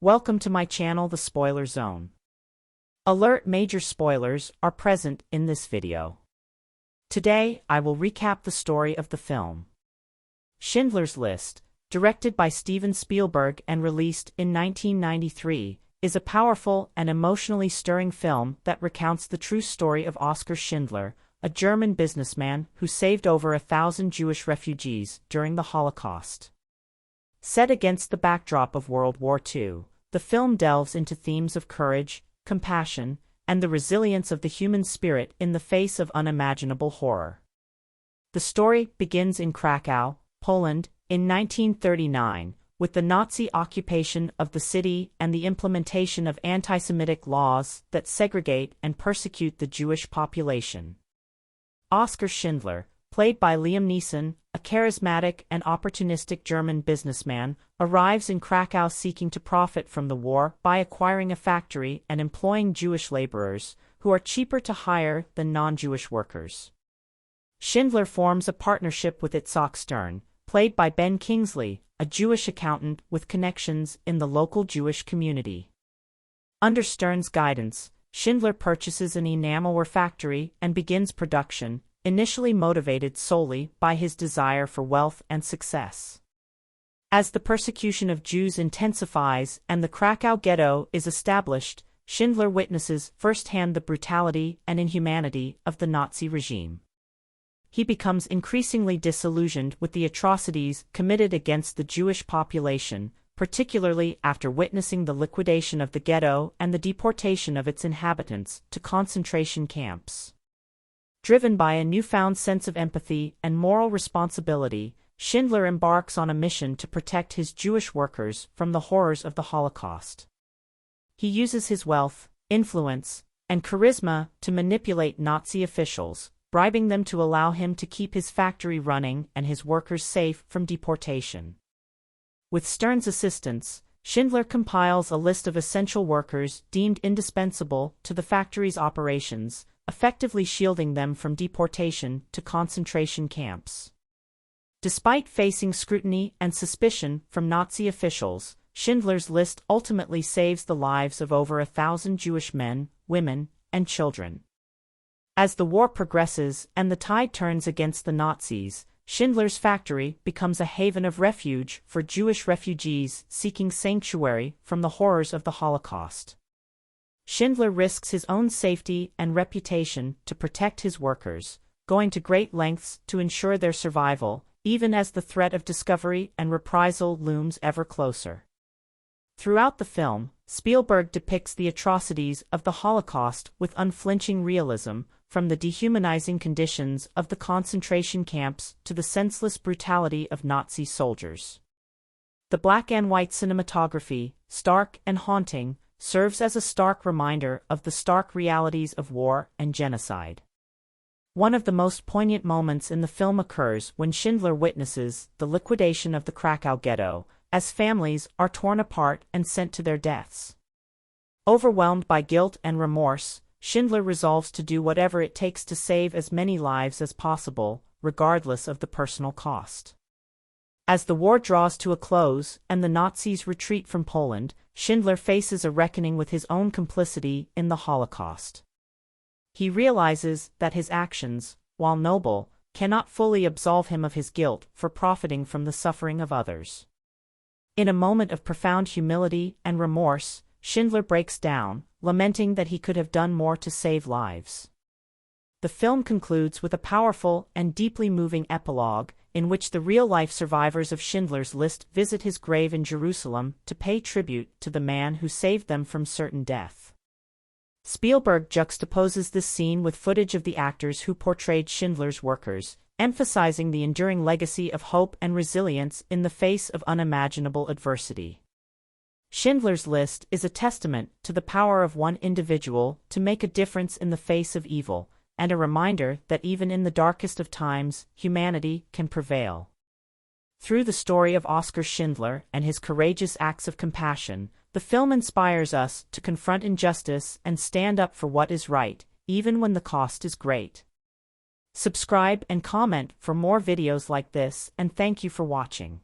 Welcome to my channel, The Spoiler Zone. Alert: major spoilers are present in this video. Today, I will recap the story of the film. Schindler's List, directed by Steven Spielberg and released in 1993, is a powerful and emotionally stirring film that recounts the true story of Oskar Schindler, a German businessman who saved over 1,000 Jewish refugees during the Holocaust. Set against the backdrop of World War II, the film delves into themes of courage, compassion, and the resilience of the human spirit in the face of unimaginable horror. The story begins in Krakow, Poland, in 1939, with the Nazi occupation of the city and the implementation of anti-Semitic laws that segregate and persecute the Jewish population. Oskar Schindler, played by Liam Neeson, a charismatic and opportunistic German businessman, arrives in Krakow seeking to profit from the war by acquiring a factory and employing Jewish laborers, who are cheaper to hire than non-Jewish workers. Schindler forms a partnership with Itzhak Stern, played by Ben Kingsley, a Jewish accountant with connections in the local Jewish community. Under Stern's guidance, Schindler purchases an enamelware factory and begins production, initially motivated solely by his desire for wealth and success. As the persecution of Jews intensifies and the Krakow ghetto is established, Schindler witnesses firsthand the brutality and inhumanity of the Nazi regime. He becomes increasingly disillusioned with the atrocities committed against the Jewish population, particularly after witnessing the liquidation of the ghetto and the deportation of its inhabitants to concentration camps. Driven by a newfound sense of empathy and moral responsibility, Schindler embarks on a mission to protect his Jewish workers from the horrors of the Holocaust. He uses his wealth, influence, and charisma to manipulate Nazi officials, bribing them to allow him to keep his factory running and his workers safe from deportation. With Stern's assistance, Schindler compiles a list of essential workers deemed indispensable to the factory's operations, effectively shielding them from deportation to concentration camps. Despite facing scrutiny and suspicion from Nazi officials, Schindler's List ultimately saves the lives of over 1,000 Jewish men, women, and children. As the war progresses and the tide turns against the Nazis, Schindler's factory becomes a haven of refuge for Jewish refugees seeking sanctuary from the horrors of the Holocaust. Schindler risks his own safety and reputation to protect his workers, going to great lengths to ensure their survival, even as the threat of discovery and reprisal looms ever closer. Throughout the film, Spielberg depicts the atrocities of the Holocaust with unflinching realism, from the dehumanizing conditions of the concentration camps to the senseless brutality of Nazi soldiers. The black and white cinematography, stark and haunting, serves as a stark reminder of the stark realities of war and genocide. One of the most poignant moments in the film occurs when Schindler witnesses the liquidation of the Krakow ghetto, as families are torn apart and sent to their deaths. Overwhelmed by guilt and remorse, Schindler resolves to do whatever it takes to save as many lives as possible, regardless of the personal cost. As the war draws to a close and the Nazis retreat from Poland, Schindler faces a reckoning with his own complicity in the Holocaust. He realizes that his actions, while noble, cannot fully absolve him of his guilt for profiting from the suffering of others. In a moment of profound humility and remorse, Schindler breaks down, lamenting that he could have done more to save lives. The film concludes with a powerful and deeply moving epilogue, in which the real-life survivors of Schindler's List visit his grave in Jerusalem to pay tribute to the man who saved them from certain death. Spielberg juxtaposes this scene with footage of the actors who portrayed Schindler's workers, emphasizing the enduring legacy of hope and resilience in the face of unimaginable adversity. Schindler's List is a testament to the power of one individual to make a difference in the face of evil, and a reminder that even in the darkest of times, humanity can prevail. Through the story of Oskar Schindler and his courageous acts of compassion, the film inspires us to confront injustice and stand up for what is right, even when the cost is great. Subscribe and comment for more videos like this, and thank you for watching.